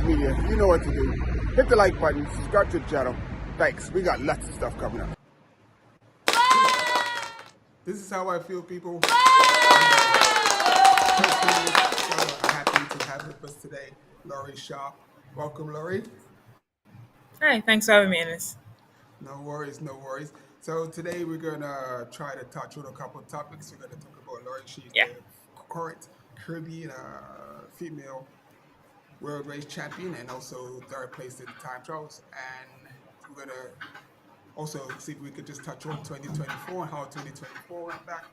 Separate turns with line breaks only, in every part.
Media. You know what to do. Hit the like button, subscribe to the channel. Thanks. We got lots of stuff coming up. This is how I feel, people. I'm happy to have with us today Llori Sharpe. Welcome, Llori.
Hi, thanks for having me in this.
No worries, no worries. So today we're gonna try to touch on a couple of topics. We're gonna talk about Llori. She's
Yeah.
the current Caribbean female world race champion and also third place in the time trials. And we're gonna also see if we could just touch on 2024 and how 2024 went back,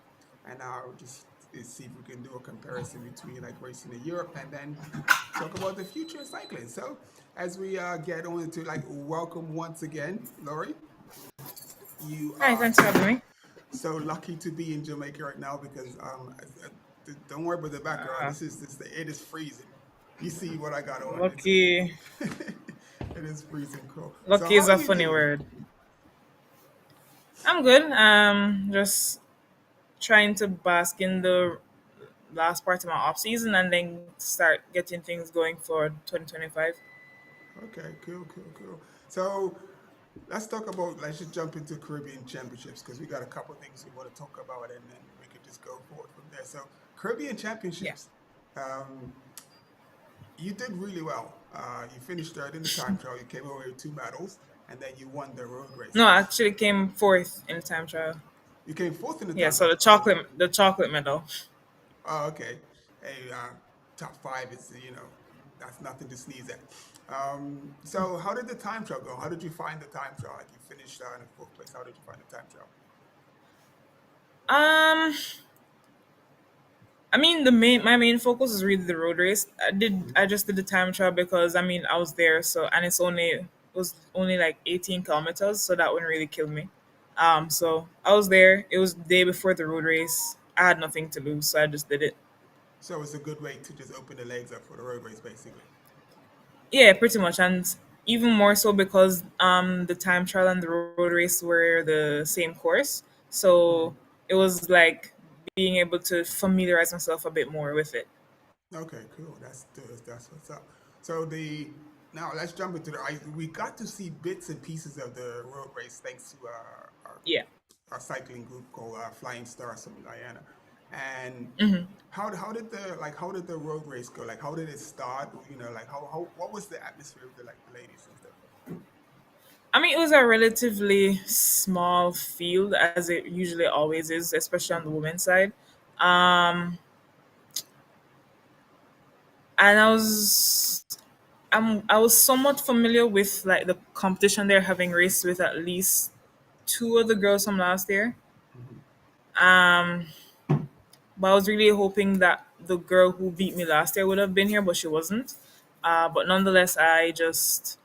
and just see if we can do a comparison between like racing in Europe and then talk about the future of cycling. So as we get on into like welcome once again, Llori. You
Hi,
are
thanks for having me.
so lucky to be in Jamaica right now because don't worry about the background.
Uh,
It is freezing. You see what I got on?
lucky,
It is freezing cold. So
lucky
how
is
are
a
you
funny
doing?
word. I'm good. Just trying to bask in the last part of my off season and then start getting things going for 2025.
Okay, cool. So let's talk about. Let's just jump into Caribbean Championships because we got a couple of things we want to talk about, and then we could just go forward from there. So Caribbean
Yeah.
Championships, um, you did really well. You finished third in the time trial. You came away with two medals, and then you won the road race.
No, I actually came fourth in the time trial.
You came fourth in the
Yeah,
time
so
trial.
the chocolate medal.
Okay. Hey, top five is that's nothing to sneeze at. So how did the time trial go? How did you find the time trial? Like you finished in the fourth place. How did you find the time trial?
Um, I mean, the my main focus is really the road race. I just did the time trial because I was there, so and it was only like 18 kilometers, so that wouldn't really kill me. So I was there. It was the day before the road race. I had nothing to lose, so I just did it.
So it's a good way to just open the legs up for the road race, basically.
Yeah, pretty much, and even more so because the time trial and the road race were the same course,
Hmm.
so it was like being able to familiarize myself a bit more with it.
Okay, cool. That's what's up. So the now let's jump into we got to see bits and pieces of the road race thanks to
Yeah.
our cycling group called Flying Stars from Guyana. And how did the road race go? Like how did it start? Like how what was the atmosphere with the ladies and stuff?
I mean, it was a relatively small field, as it usually always is, especially on the women's side. Um, and I was somewhat familiar with like the competition they're having raced with at least two of the girls from last year.
Hmm.
Um, but I was really hoping that the girl who beat me last year would have been here, but she wasn't. But nonetheless, I just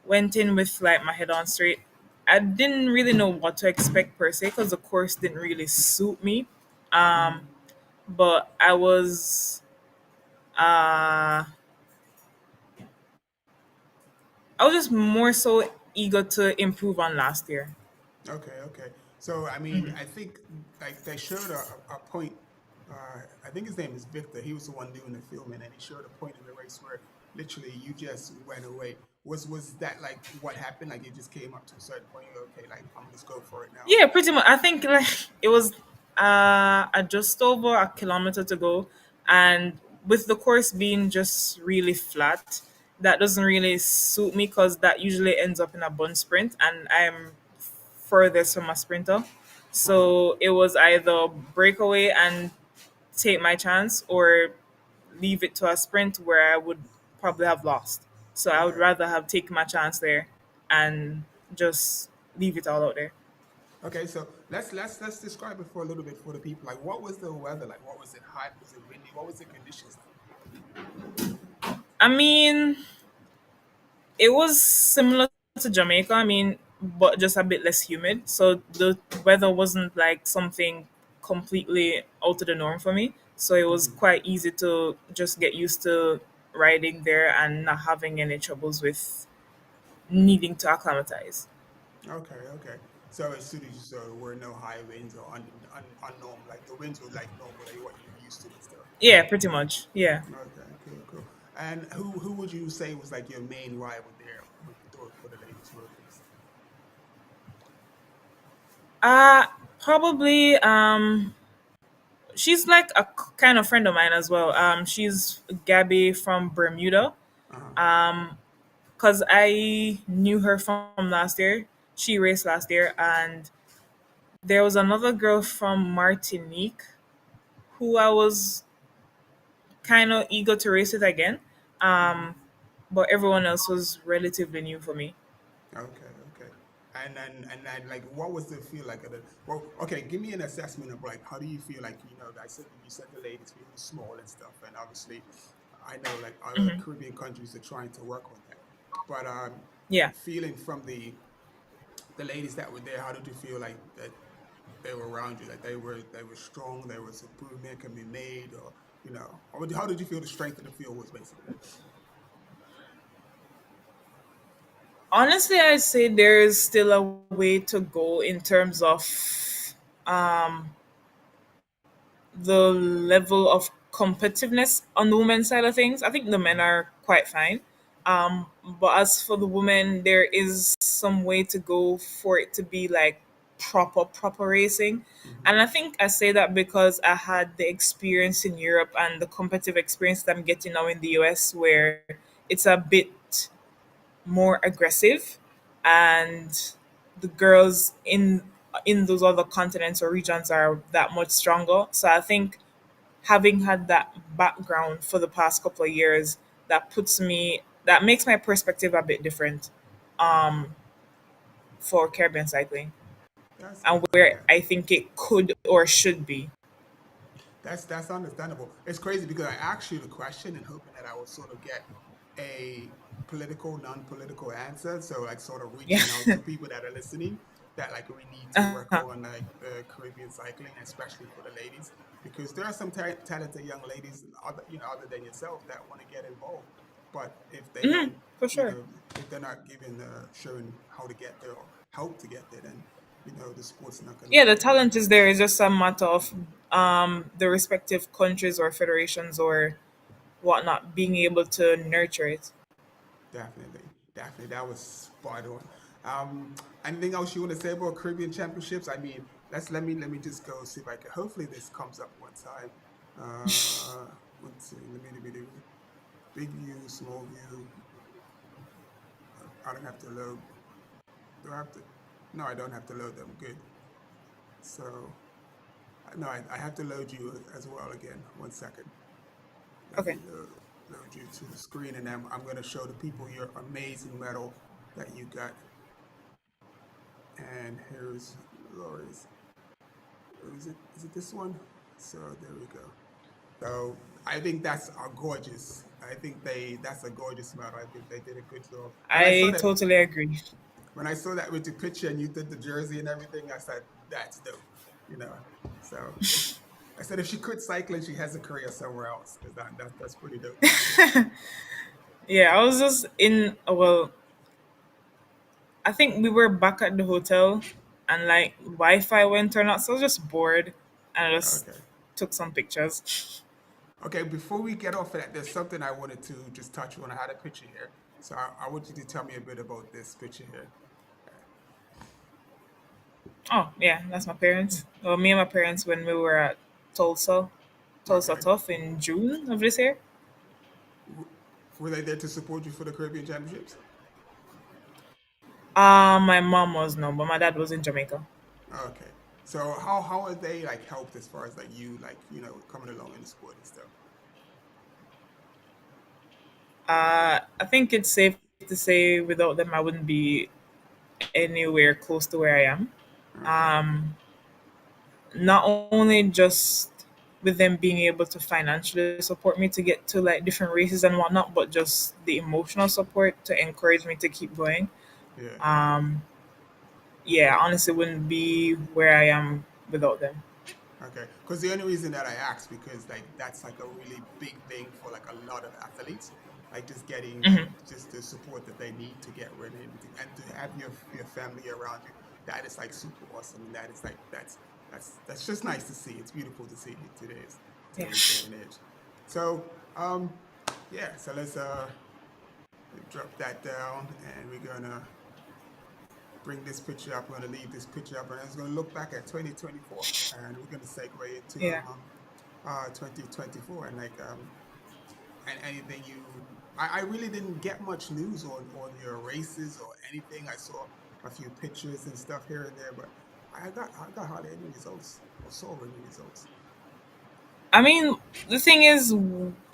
went in with like my head on straight. I didn't really know what to expect per se because the course didn't really suit me.
Hmm.
But uh I was just more so eager to improve on last year.
Okay. So I mean, I think like they showed a point. I think his name is Victor. He was the one doing the filming, and he showed a point in the race where literally you just went away. Was that like what happened? Like you just came up to a certain point. You're okay, like I'm just go for it now.
Yeah, pretty much. I think like it was just over a kilometer to go, and with the course being just really flat, that doesn't really suit me because that usually ends up in a bun sprint, and I'm furthest from a sprinter.
Uh-huh.
So it was either break away and take my chance or leave it to a sprint where I would probably have lost. So I would
Okay.
rather have taken my chance there and just leave it all out there.
Okay. So let's describe it for a little bit for the people. Like, what was the weather like? What was it hot? Was it windy? What was the conditions like?
I mean, it was similar to Jamaica, but just a bit less humid. So the weather wasn't like something completely out of the norm for me. So it was
Hmm.
quite easy to just get used to riding there and not having any troubles with needing to acclimatize.
Okay. So as soon as you saw there were no high winds or unnormal, like the winds were like normal, like what you're used to and stuff.
Yeah, pretty much. Yeah.
Okay, cool. And who would you say was like your main rival there with for the ladies road race?
Uh Probably she's like a kind of friend of mine as well. She's Gabby from Bermuda.
Uh-huh.
Cause I knew her from last year. She raced last year, and there was another girl from Martinique who I was kind of eager to race with again.
Hmm.
Um, but everyone else was relatively new for me.
Okay, okay. And then like what was the feel like of the well, okay, give me an assessment of like how do you feel like, I said you said the ladies feel small and stuff, and obviously I know like other Caribbean countries are trying to work on that. But
Yeah.
feeling from the ladies that were there, how did you feel like that they were around you? Like they were strong, there was improvement can be made, or how did you feel the strength of the field was basically?
Honestly, I'd say there's still a way to go in terms of um, the level of competitiveness on the women's side of things. I think the men are quite fine. But as for the women, there is some way to go for it to be like proper racing.
Hmm.
And I think I say that because I had the experience in Europe and the competitive experience that I'm getting now in the US, where it's a bit more aggressive, and the girls in those other continents or regions are that much stronger. So I think having had that background for the past couple of years, that makes my perspective a bit different
Okay,
for Caribbean cycling
that's
and
good.
where
Okay.
I think it could or should be.
That's understandable. It's crazy because I asked you the question and hoping that I would sort of get a political, non-political answer. So like sort of
Yeah.
reaching out to people that are listening that like we need to work on like the Caribbean cycling, especially for the ladies, because there are some talented young ladies, other than yourself, that want to get involved. But if they don't,
For sure.
if they're not given shown how to get there or help to get there, then the sport's not going to
Yeah, the
progress.
talent is there. It's just a matter of the respective countries or federations or whatnot being able to nurture it.
Definitely, definitely. That was spot on. Anything else you want to say about Caribbean Championships? I mean, let me just go see if I can. Hopefully, this comes up one time. Let's see. Let me big view, small view. I don't have to load. Do I have to? No, I don't have to load them. Good. So no, I have to load you as well again. One second. Let
Okay.
me load you to the screen, and then I'm going to show the people your amazing medal that you got. And here's Lori's. Is it? Is it this one? So there we go. So I think that's a gorgeous. I think that's a gorgeous model. I think they did a good job.
I totally agree.
When I saw that with the picture and you did the jersey and everything, I said that's dope. You know. So I said if she quit cycling, she has a career somewhere else because that's pretty dope.
Yeah, I was just in, well, I think we were back at the hotel and like Wi Fi went or not. So I was just bored and I just
Okay.
took some pictures.
Okay, before we get off of that, there's something I wanted to just touch on. I had a picture here. So I want you to tell me a bit about this picture here.
Oh, yeah, that's my parents. Well, me and my parents when we were at Tulsa, Tulsa
Okay.
Tough in June of this year.
W- Were they there to support you for the Caribbean Championships?
My mom was no, but my dad was in Jamaica.
Okay. So how are they like helped as far as like you like coming along in the sport and stuff?
I think it's safe to say without them, I wouldn't be anywhere close to where I am.
Okay.
Not only just with them being able to financially support me to get to like different races and whatnot, but just the emotional support to encourage me to keep going.
Yeah.
Yeah, honestly, wouldn't be where I am without them.
Okay. Because the only reason that I asked because like that's like a really big thing for like a lot of athletes, like just getting like just the support that they need to get ready and to have your family around you. That is like super awesome, and that is like that's just nice to see. It's beautiful to see in
Yeah.
today's day and age. So Yeah, so let's drop that down, and we're gonna bring this picture up. We're gonna leave this picture up, and it's gonna look back at 2024, and we're gonna segue into
Yeah.
2024, and like and anything I really didn't get much news on your races or anything. I saw a few pictures and stuff here and there, but I got hardly any results or saw any results.
I mean, the thing is,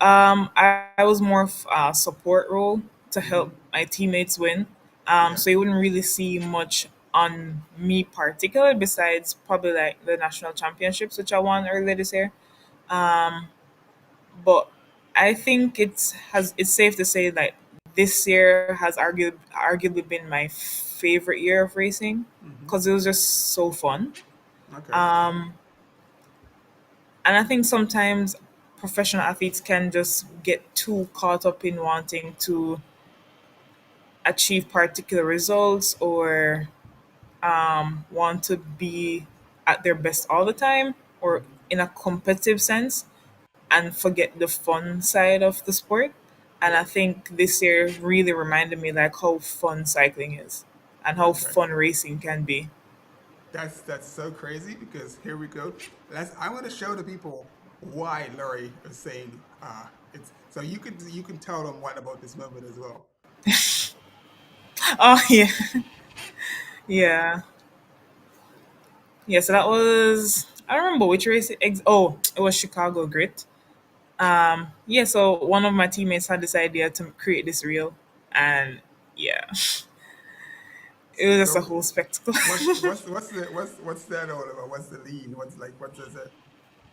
I was more of a support role to
Hmm.
help my teammates win.
Yeah.
So you wouldn't really see much on me particular besides probably like the national championships, which I won earlier this year. Um, but I think it's safe to say that this year has arguably been my favorite year of racing
Hmm.
because it was just so fun.
Okay.
Um, and I think sometimes professional athletes can just get too caught up in wanting to achieve particular results or want to be at their best all the time or
Hmm.
in a competitive sense and forget the fun side of the sport. And I
Yeah.
think this year really reminded me like how fun cycling is and how
Okay.
fun racing can be.
That's so crazy because here we go. I'm going to show the people why Laurie is saying it's so you can tell them what about this moment as well.
Oh yeah, yeah, yeah. So that was I don't remember which race. Oh, it was Chicago Grit. Yeah. So one of my teammates had this idea to create this reel, and yeah, it was just a
So
whole spectacle.
what's that all about? What's the lead? What does it?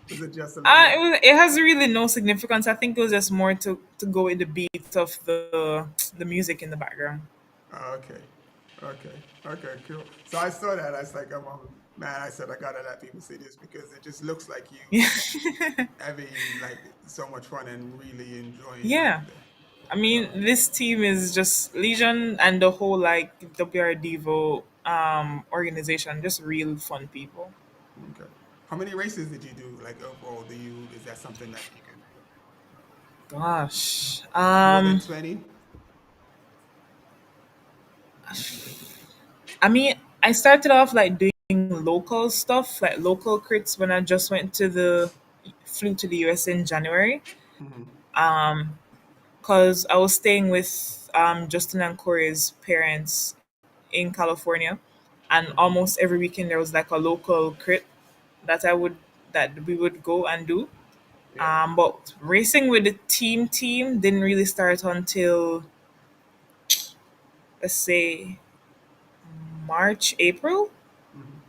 Is it just a little?
It has really no significance. I think it was just more to go with the beat of the music in the background.
Oh, okay, okay, cool. So I saw that. I was like, man. I said I gotta let people see this because it just looks like you
Yeah,
having like so much fun and really enjoying
yeah. I mean, this team is just Legion and the whole like WR Devo organization, just real fun people.
okay. How many races did you do? Like overall, is that something that you can
Gosh,
more than 20?
I mean, I started off like doing local stuff, like local crits when I just went to the flew to the US in January.
Mm-hmm.
Because I was staying with Justin and Corey's parents in California, and
Mm-hmm.
almost every weekend there was like a local crit that I would that we would go and do.
Yeah.
But racing with the team didn't really start until let's say March, April,
Mm-hmm.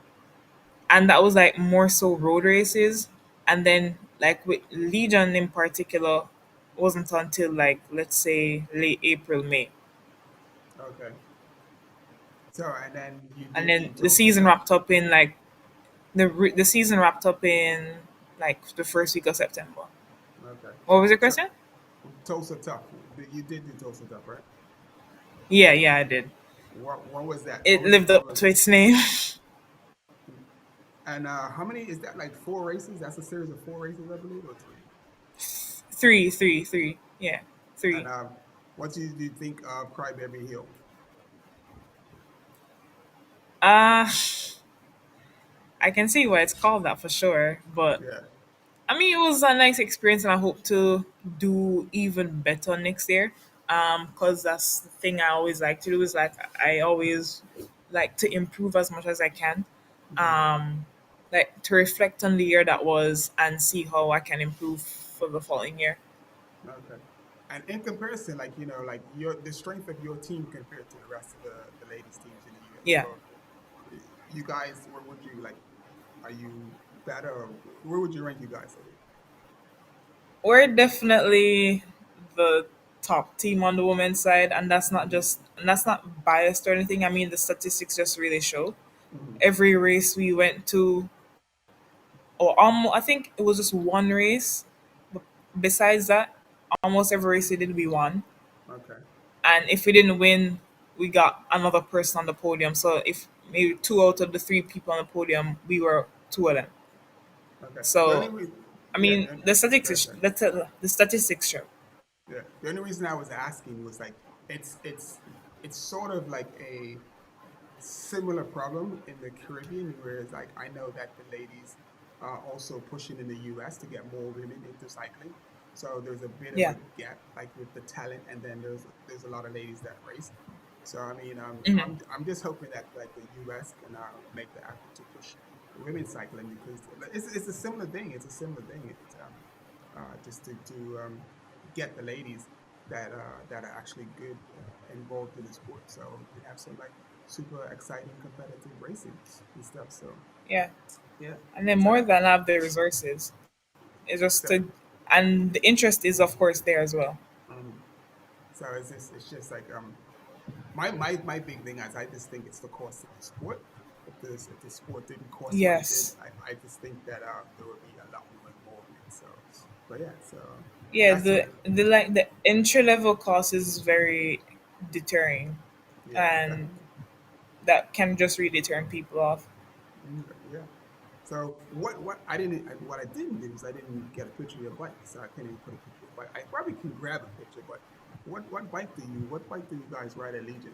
and that was like more so road races. And then like with Legion in particular, wasn't until like let's say late April, May.
Okay. So and then you
And
did the
then the
Tulsa
season
Tough.
wrapped up in like the season wrapped up in like the first week of September.
Okay.
What was your
So
question?
Tulsa Tough. You did the Tulsa Tough, right?
Yeah, yeah, I did.
What was that?
It lived
What
up
was
to its name.
and how many is that? Like four races? That's a series of four races, I believe, or three.
Three. Yeah,
And
three.
what do you think of Crybaby Hill?
Uh I can see why it's called that for sure, but
Yeah.
I mean, it was a nice experience, and I hope to do even better next year. Cause that's the thing I always like to do is like I always like to improve as much as I can.
Hmm.
Um, like to reflect on the year that was and see how I can improve for the following year.
Okay. And in comparison, like like the strength of your team compared to the rest of the ladies teams in the U.S.
Yeah,
Well, you guys, where would you like? Are you better? Or where would you rank you guys?
we're definitely the top team on the women's side, and
Mm-hmm.
that's not biased or anything. I mean, the statistics just really show.
Mm-hmm.
Every race we went to, or almost, I think it was just one race. But besides that, almost every race we did, we won.
Okay.
And if we didn't win, we got another person on the podium. So if maybe two out of the three people on the podium, we were two of them.
Okay. The only
So
reason,
I
yeah,
mean,
and
the
go ahead,
statistics
sorry.
the statistics show.
Yeah. The only reason I was asking was like it's it's it's sort of like a similar problem in the Caribbean, whereas like I know that the ladies are also pushing in the US to get more women into cycling. So there's a bit of a
Yeah.
gap, like with the talent, and then there's a lot of ladies that race. So I mean,
Hmm.
I'm just hoping that like the US can make the effort to push women's cycling because it's a similar thing. It's a similar thing. It's just to get the ladies that are actually good involved in the sport. So we can have some like super exciting competitive racing and stuff. So
Yeah.
yeah,
And then
so
more
that
than have the resources. It's just
so
to, and the interest is of course there as well.
mhm. So it's just like my big thing is I just think it's the cost of the sport. If the sport didn't cost what it did,
Yes.
I just think that there would be a lot more involvement. So, but yeah, so
Yeah,
that's
the like the entry level cost is very deterring,
yes,
and that can just really turn people off.
yeah. So what I didn't do is I didn't get a picture of your bike, so I can't even put a picture of your bike. I probably can grab a picture, but what bike do you guys ride at Legion?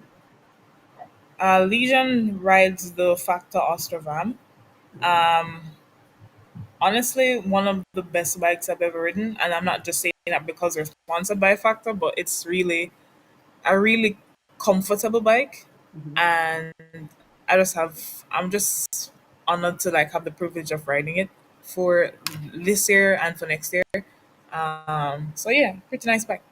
Legion rides the Factor Ostrovan.
Hmm.
Um, Honestly, one of the best bikes I've ever ridden, and I'm not just saying that because they're sponsored by Factor, but it's really a really comfortable bike,
Hmm.
and I'm just honored to like have the privilege of riding it for this year and for next year. So yeah, pretty nice bike.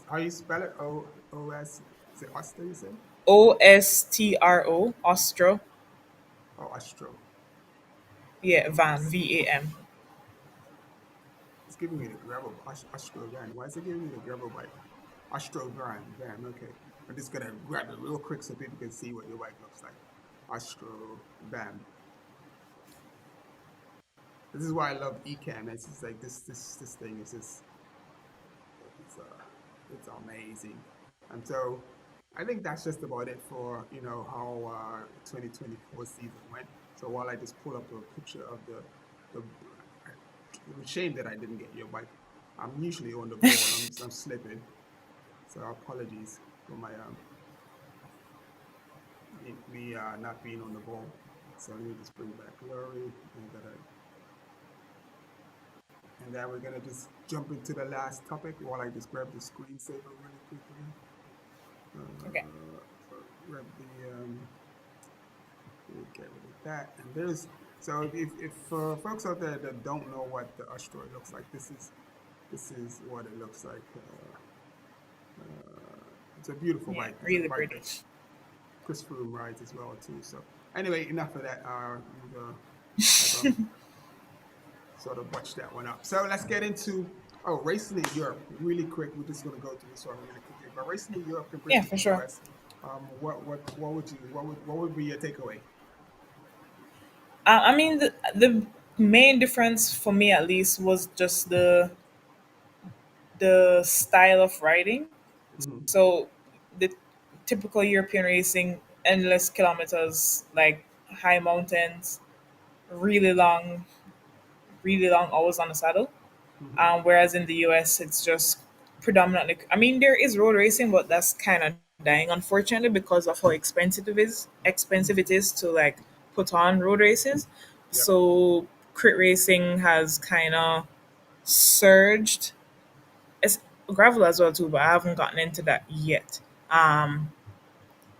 How you spell it? O S. Is it Oster? You said?
Ostro, Ostro.
Oh, Astro.
Yeah,
Let me
van,
see.
VAN.
It's giving me the gravel Astro van. Why is it giving me the gravel bike? Astro van. Okay. I'm just gonna grab it real quick so people can see what your bike looks like. Astro van. This is why I love Ecan. It's just like this thing is just it's it's amazing. And so I think that's just about it for how 2024 season went. So while I just pull up a picture of the it was a shame that I didn't get your bike. I'm usually on the ball. I'm slipping. So apologies for my me not being on the ball. So let me just bring back Llori and then we're gonna just jump into the last topic while I just grab the screensaver really quickly.
Okay.
Grab the we'll get rid of that. And there's so if folks out there that don't know what the asteroid looks like, this is what it looks like. It's a beautiful
Yeah,
bike. It's a
really
bike
pretty.
that Chris Froome rides as well too. So anyway, enough of that. I've sort of butched that one up. So let's get into racing in Europe really quick. We're just going to go through this one really quickly. But racing in Europe compared
Yeah,
to
for
the
sure.
US, what would be your takeaway?
I mean, the main difference for me at least was just the style of riding.
Hmm.
So the typical European racing, endless kilometers, like high mountains, really really long hours on the saddle.
Hmm.
Whereas in the US, it's just predominantly. I mean, there is road racing, but that's kind of dying, unfortunately, because of how expensive it is to like put on road races.
Yep.
So crit racing has kind of surged. It's gravel as well too, but I haven't gotten into that yet. Um,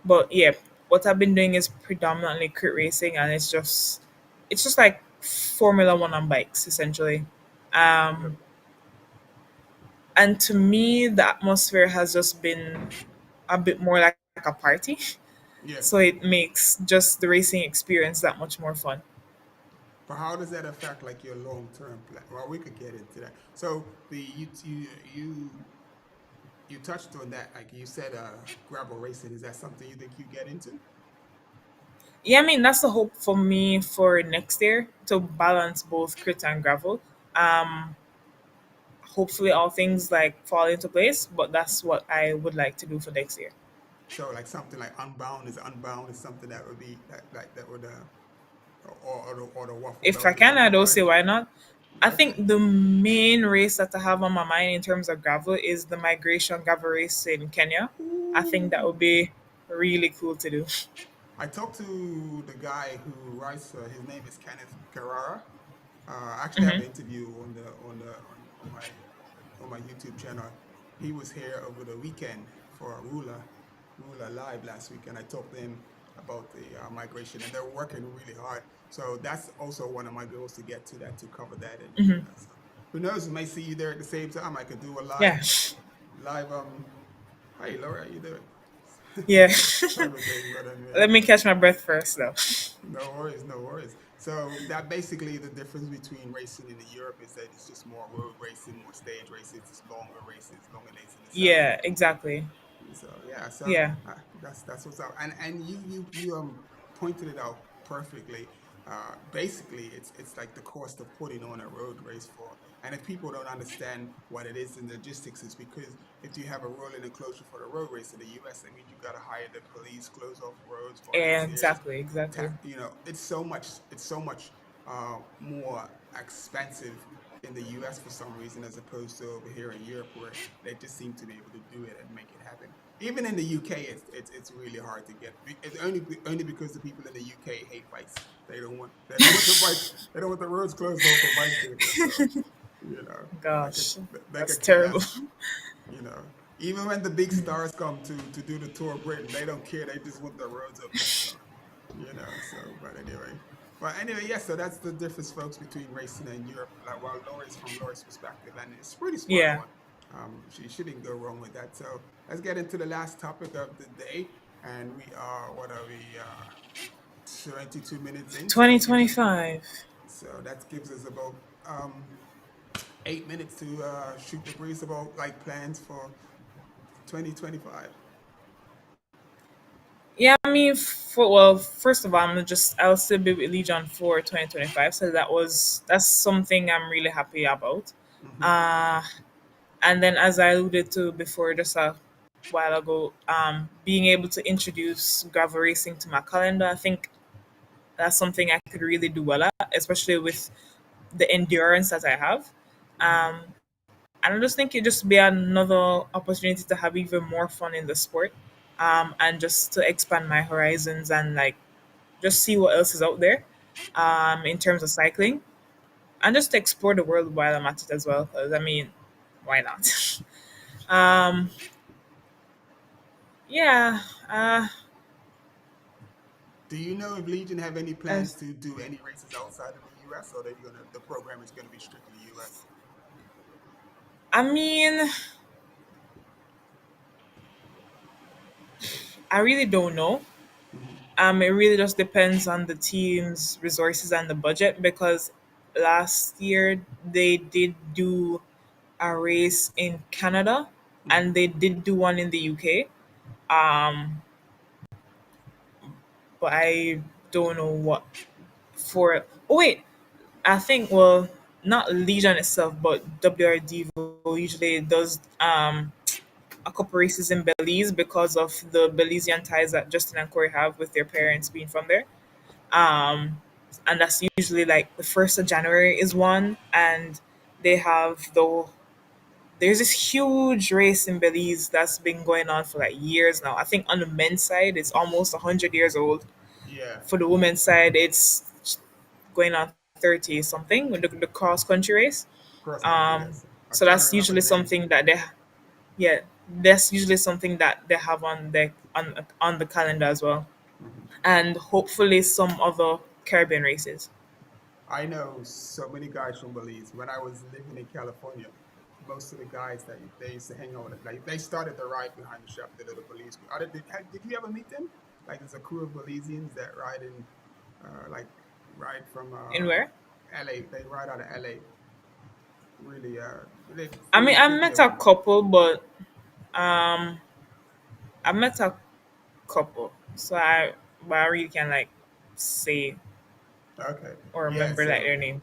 but yeah, what I've been doing is predominantly crit racing, and it's just like Formula One on bikes essentially.
Yep.
Um, and to me, the atmosphere has just been a bit more like a party, so
Yes.
it makes just the racing experience that much more fun.
But how does that affect like your long-term plan? Well, we could get into that. So the you touched on that. Like you said, gravel racing. Is that something you think you get into?
Yeah, I mean that's the hope for me for next year to balance both crit and gravel. Um, Hopefully all things like fall into place, but that's what I would like to do for next year.
So like something like Unbound is something that would be that would or the Waffle
If
Belt
I
is
can,
something
I
you
don't
ride.
say why not. I
Okay.
think the main race that I have on my mind in terms of gravel is the migration gravel race in Kenya. I think that would
Ooh.
be really cool to do.
I talked to the guy who writes. His name is Kenneth Carrara. I actually have an interview on my YouTube channel. He was here over the weekend for Rula Live last week, and I talked to him about the migration, and they're working really hard. So that's also one of my goals to get to that, to cover that, and so who knows? We may see you there at the same time. I could do a
Yeah.
live. Hi Laura, how you doing?
Yeah.
Type of thing, but anyway.
Let me catch my breath first, though.
No worries, no worries. So that basically the difference between racing in Europe is that it's just more road racing, more stage races, it's longer days in the south.
Yeah, exactly.
So yeah, so
Yeah.
that's what's up. And you pointed it out perfectly. Basically, it's like the cost of putting on a road race for. And if people don't understand what it is in logistics, is because if you have a rolling enclosure for the road race in the U.S., that means you got to hire the police, close off roads, volunteers.
Exactly, exactly.
It's so much more expensive in the US for some reason, as opposed to over here in Europe, where they just seem to be able to do it and make it happen. Even in the UK, it's really hard to get. It's only because the people in the UK hate bikes. They don't want the bikes. They don't want the roads closed off for bicyclists. So they could
Gosh,
they
that's
could care
terrible.
less. You know, even when the big stars come to do the tour of Britain, they don't care. They just want the roads open. So but anyway, yeah, so that's the difference, folks, between racing and Europe. Like, while Laura's from Laura's perspective, and it's pretty spot
Yeah.
on. She didn't go wrong with that. So let's get into the last topic of the day, and we are, what are we, 22 minutes in. So that gives us
2025.
about 8 minutes to shoot the breeze about like plans for 2025.
Yeah, I mean, well, first of all, I'll still be with Legion for 2025. So that's something I'm really happy about.
Hmm.
Uh, and then, as I alluded to before, just a while ago, being able to introduce gravel racing to my calendar, I think that's something I could really do well at, especially with the endurance that I have.
Hmm.
Um, and I just think it just be another opportunity to have even more fun in the sport, and just to expand my horizons and like just see what else is out there, in terms of cycling, and just to explore the world while I'm at it as well. Because I mean, why not? um, yeah.
Do you know if Legion have any plans
As-
to do any races outside of the US, or the program is gonna be strictly US?
I mean, I really don't know.
Hmm.
It really just depends on the team's resources and the budget, because last year they did do a race in Canada and
Hmm.
they did do one in the UK. Um, but I don't know what for. Oh wait, I think, well, not Legion itself, but WRD usually does a couple races in Belize because of the Belizean ties that Justin and Corey have with their parents being from there. Um, and that's usually like the 1st of January is one, and they have there's this huge race in Belize that's been going on for like years now. I think on the men's side, it's almost 100 years old.
Yeah,
For the women's side, it's going on 30 something with the cross country race.
cross country.
Um,
Yes, I
so
can't
that's
remember
usually
the name.
something that yeah, that's usually something that they have on the calendar as well,
Hmm.
and hopefully some other Caribbean races.
I know so many guys from Belize. When I was living in California, most of the guys that they used to hang out with, like they started the ride behind the shop, the little Belize crew. Did you ever meet them? Like, there's a crew of Belizeans that like ride from
In where?
LA. They ride out of LA. Really, they
I mean,
really
I
pretty
met
of
a
them.
couple, but um, I met a couple, so I really can like say
Okay,
or
yeah.
remember like
So
their names.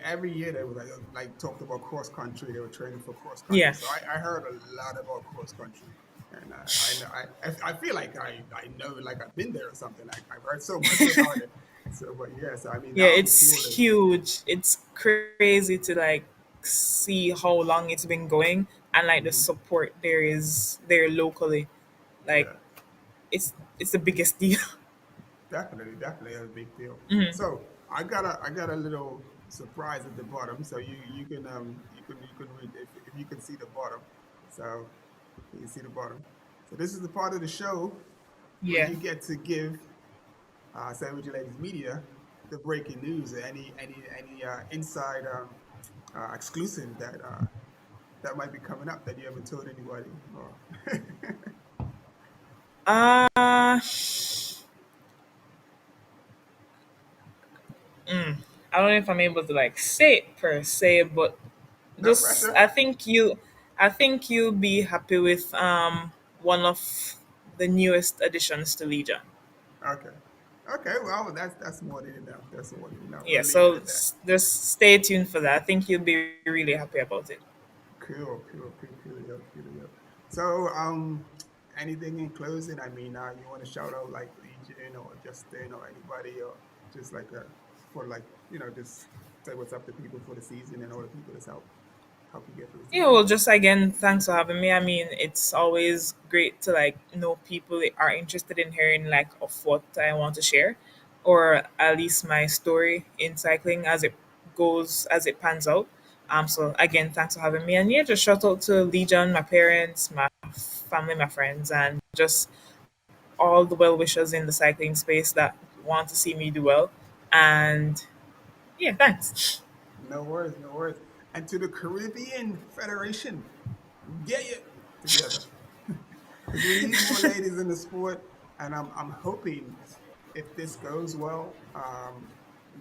every year they were like talked about cross country. They were training for cross country.
Yeah,
So I heard a lot about cross country, and I know I feel like I know, like I've been there or something. I've heard so much about it. So, but yes, I mean
Yeah,
that'll be
it's
purely.
huge. It's crazy to like see how long it's been going and like the
Mhm.
support there is there locally. Like
Yeah,
it's the biggest deal.
definitely a big deal.
Mhm.
So I got a little surprise at the bottom. So you can read if you can see the bottom. So you can see the bottom. So this is the part of the show where
Yeah.
you get to give Sandwich Ladies Media the breaking news, any inside exclusive that might be coming up that you haven't told anybody. Or
Uh I don't know if I'm able to like say it per se, but
no
just
pressure.
I think you'll be happy with one of the newest additions to Legion.
Okay. Okay. Well, that's more than enough. That's more than enough.
Yeah,
We'll leave it
so
at that.
just stay tuned for that. I think you'll be really happy about it.
Cool. So, anything in closing? I mean, you want to shout out like Legion or Justin or anybody or just like for like just say what's up to people for the season and all the people that's help you get through the
Yeah,
season.
well, just again, thanks for having me. I mean, it's always great to like know people that are interested in hearing like of what I want to share, or at least my story in cycling as it goes as it pans out. So again, thanks for having me, and yeah, just shout out to Legion, my parents, my family, my friends, and just all the well wishers in the cycling space that want to see me do well. And yeah, thanks.
No worries. And to the Caribbean Federation, get it together. Because we need more ladies in the sport, and I'm hoping if this goes well,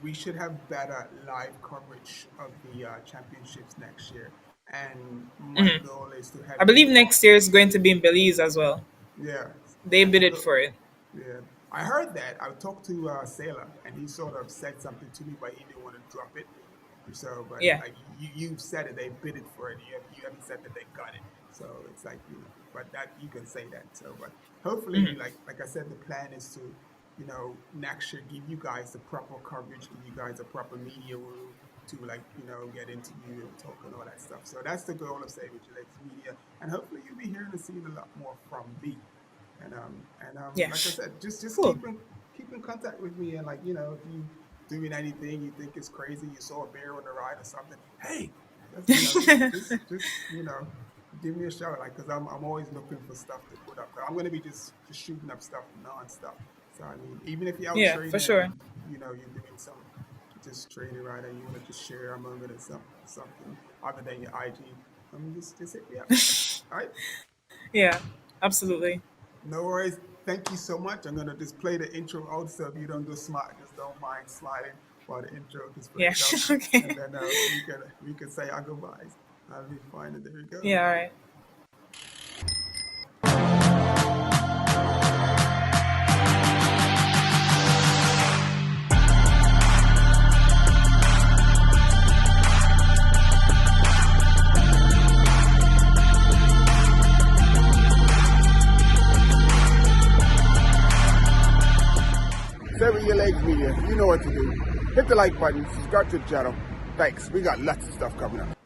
we should have better live coverage of the championships next year. And my goal is to
I
have
believe
you
next year is going to be in Belize as well.
yeah,
They
my
bidded
goal.
for it.
Yeah, I heard that. I talked to Sailor, and he sort of said something to me, but he didn't want to drop it. So, but
Yeah.
like you've said it, they bidded for it. You haven't said that they got it. So it's like but that you can say that. So, but hopefully, like I said, the plan is to next year give you guys the proper coverage, give you guys a proper media room to like get interview and talk and all that stuff. So that's the goal of Savage Legs Media, and hopefully you'll be hearing and seeing a lot more from me. And
Yeah.
like I said, just
Cool.
keep in contact with me, and like if you doing anything you think is crazy, you saw a bear on the ride or something, hey, just just give me a shout, like, because I'm always looking for stuff to put up. I'm gonna be just shooting up stuff nonstop. So I mean, even if you're out
Yeah, for
training
sure.
and you're doing some just training right, and you want to just share a moment or something other than your IG, just hit me up. All right.
Yeah, absolutely.
No worries. Thank you so much. I'm gonna just play the intro out, so if you don't just don't mind sliding while the intro just
Yeah.
plays out, and
Okay.
then we can say our goodbyes. I'll be fine. And there we go.
Yeah, all right.
Seven Your Legs Media. You know what to do. Hit the like button. Subscribe to the channel. Thanks. We got lots of stuff coming up.